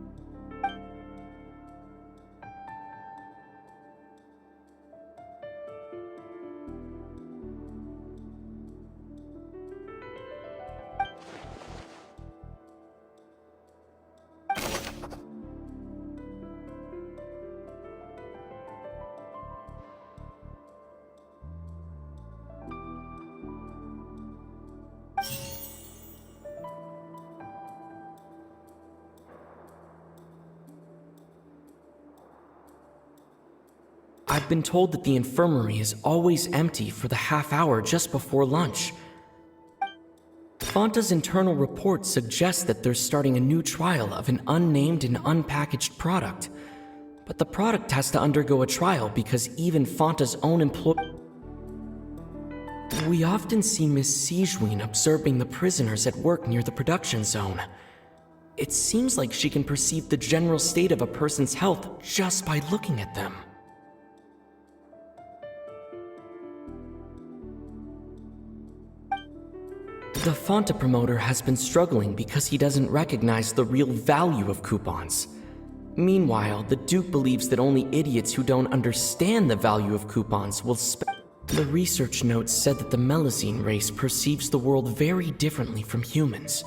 I've been told that the infirmary is always empty for the half hour just before lunch. Fonta's internal report suggests that they're starting a new trial of an unnamed and unpackaged product. But the product has to undergo a trial because even Fonta's own We often see Miss Sijuin observing the prisoners at work near the production zone. It seems like she can perceive the general state of a person's health just by looking at them. The Fonta promoter has been struggling because he doesn't recognize the real value of coupons. Meanwhile, the Duke believes that only idiots who don't understand the value of coupons will The research notes said that the Melusine race perceives the world very differently from humans.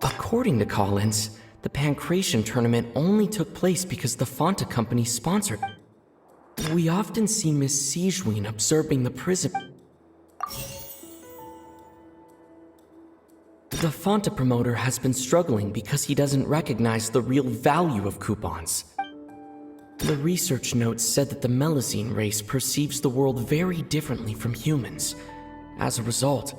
According to Collins, the Pancration tournament only took place because the Fonta company sponsored it. We often see Miss Sijuin observing the prison. The Fonta promoter has been struggling because he doesn't recognize the real value of coupons. The research notes said that the Melusine race perceives the world very differently from humans. As a result,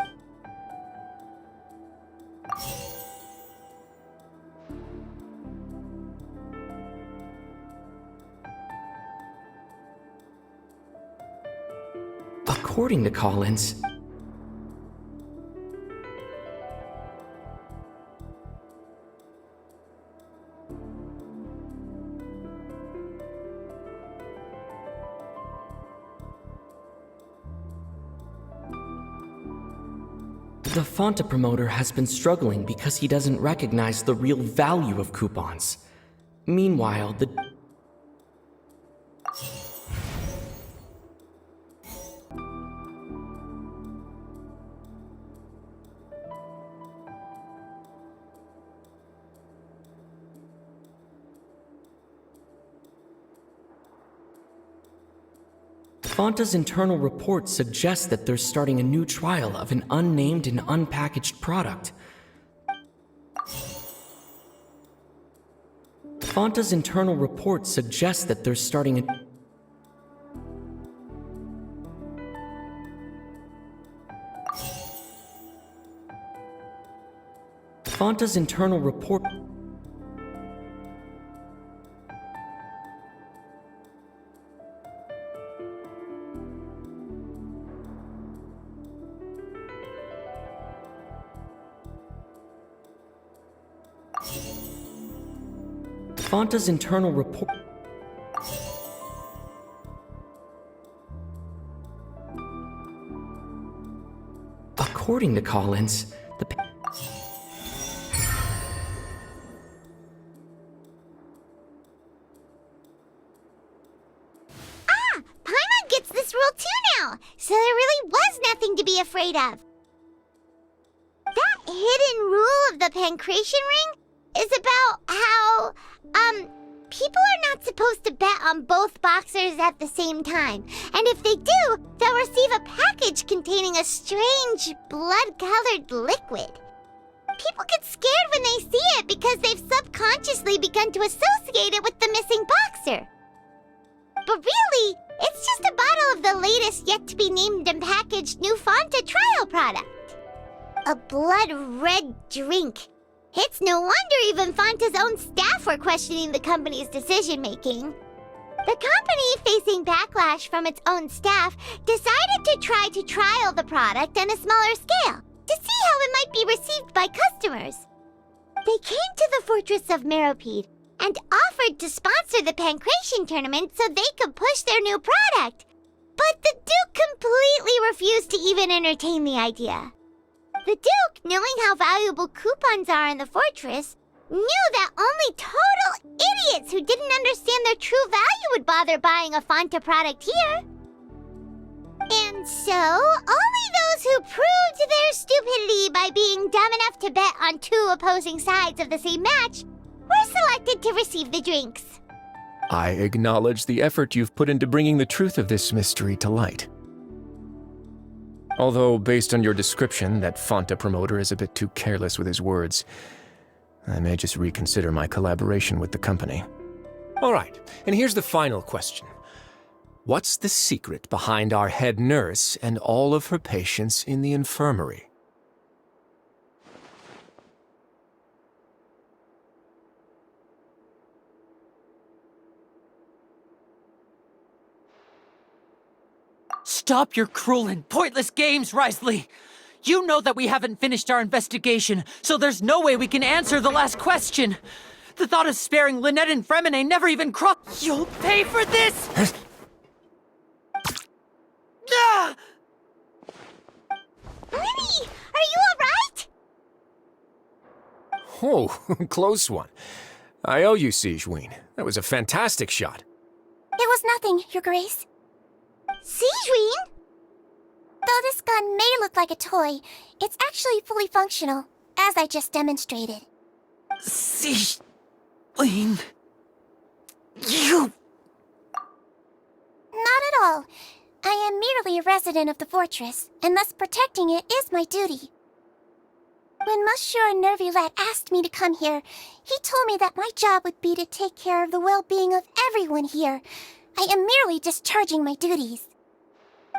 according to Collins, the Fonta promoter has been struggling because he doesn't recognize the real value of coupons. Meanwhile, the Fanta's internal report suggests that they're starting a new trial of an unnamed and unpackaged product. Fanta's internal report suggests that they're starting a... Fanta's internal report... Fanta's internal report... According to Collins, the... Paimon gets this rule too now, so there really was nothing to be afraid of. That hidden rule of the Pancration Ring is about how, people are not supposed to bet on both boxers at the same time. And if they do, they'll receive a package containing a strange, blood-colored liquid. People get scared when they see it because they've subconsciously begun to associate it with the missing boxer. But really, it's just a bottle of the latest yet-to-be-named and packaged new Fanta trial product. A blood-red drink. It's no wonder even Fanta's own staff were questioning the company's decision-making. The company, facing backlash from its own staff, decided to try to trial the product on a smaller scale to see how it might be received by customers. They came to the fortress of Meropide and offered to sponsor the Pancration tournament so they could push their new product. But the Duke completely refused to even entertain the idea. The Duke, knowing how valuable coupons are in the fortress, knew that only total idiots who didn't understand their true value would bother buying a Fanta product here. And so, only those who proved their stupidity by being dumb enough to bet on two opposing sides of the same match were selected to receive the drinks. I acknowledge the effort you've put into bringing the truth of this mystery to light. Although, based on your description, that Fanta promoter is a bit too careless with his words, I may just reconsider my collaboration with the company. All right, and here's the final question. What's the secret behind our head nurse and all of her patients in the infirmary? Stop your cruel and pointless games, Risley! You know that we haven't finished our investigation, so there's no way we can answer the last question! The thought of sparing Lynette and Fremine never even crossed— You'll pay for this! Ah! Lenny, are you alright? Oh, close one. I owe you, Sigewinne. That was a fantastic shot. It was nothing, Your Grace. Sigewinne? Though this gun may look like a toy, it's actually fully functional, as I just demonstrated. Sigewinne... You... Not at all. I am merely a resident of the fortress, and thus protecting it is my duty. When Monsieur Nervulette asked me to come here, he told me that my job would be to take care of the well-being of everyone here. I am merely discharging my duties.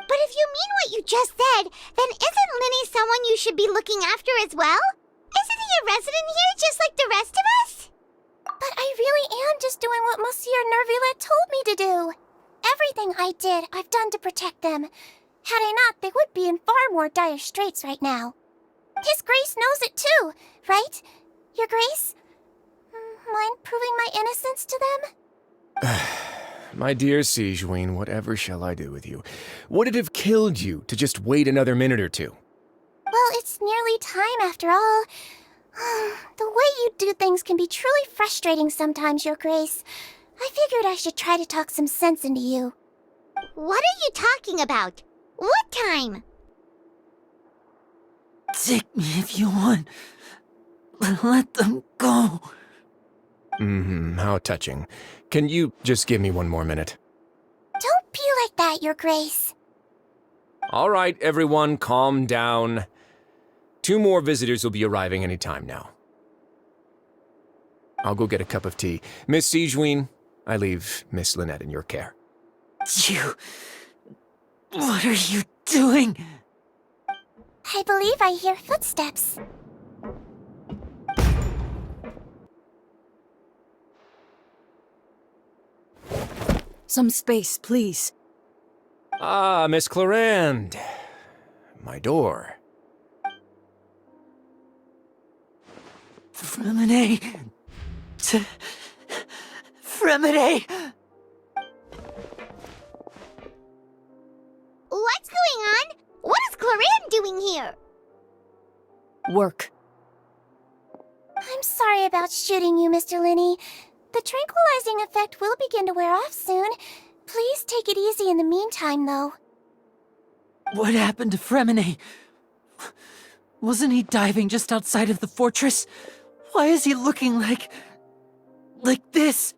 But if you mean what you just said, then isn't Linny someone you should be looking after as well? Isn't he a resident here just like the rest of us? But I really am just doing what Monsieur Nervulette told me to do. Everything I did, I've done to protect them. Had I not, they would be in far more dire straits right now. His Grace knows it too, right? Your Grace? Mind proving my innocence to them? My dear Sigewinne, whatever shall I do with you? Would it have killed you to just wait another minute or two? Well, it's nearly time after all. The way you do things can be truly frustrating sometimes, Your Grace. I figured I should try to talk some sense into you. What are you talking about? What time? Take me if you want. Let them go. How touching. Can you just give me one more minute? Don't be like that, Your Grace. All right, everyone, calm down. 2 more visitors will be arriving any time now. I'll go get a cup of tea. Miss Sigewinne, I leave Miss Lynette in your care. You... What are you doing? I believe I hear footsteps. Some space, please. Ah, Miss Clarande. My door. Fremine... Fremine... What's going on? What is Clarande doing here? Work. I'm sorry about shooting you, Mr. Linney. The tranquilizing effect will begin to wear off soon. Please take it easy in the meantime, though. What happened to Fremine? Wasn't he diving just outside of the fortress? Why is he looking like this?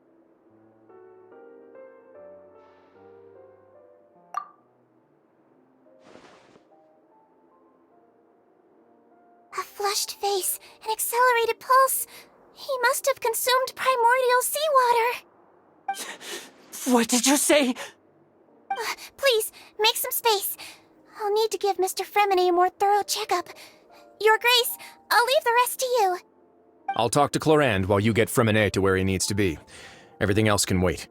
A flushed face, an accelerated pulse. He must have consumed primordial seawater. What did you say? Please, make some space. I'll need to give Mr. Fremine a more thorough checkup. Your Grace, I'll leave the rest to you. I'll talk to Clarande while you get Fremine to where he needs to be. Everything else can wait.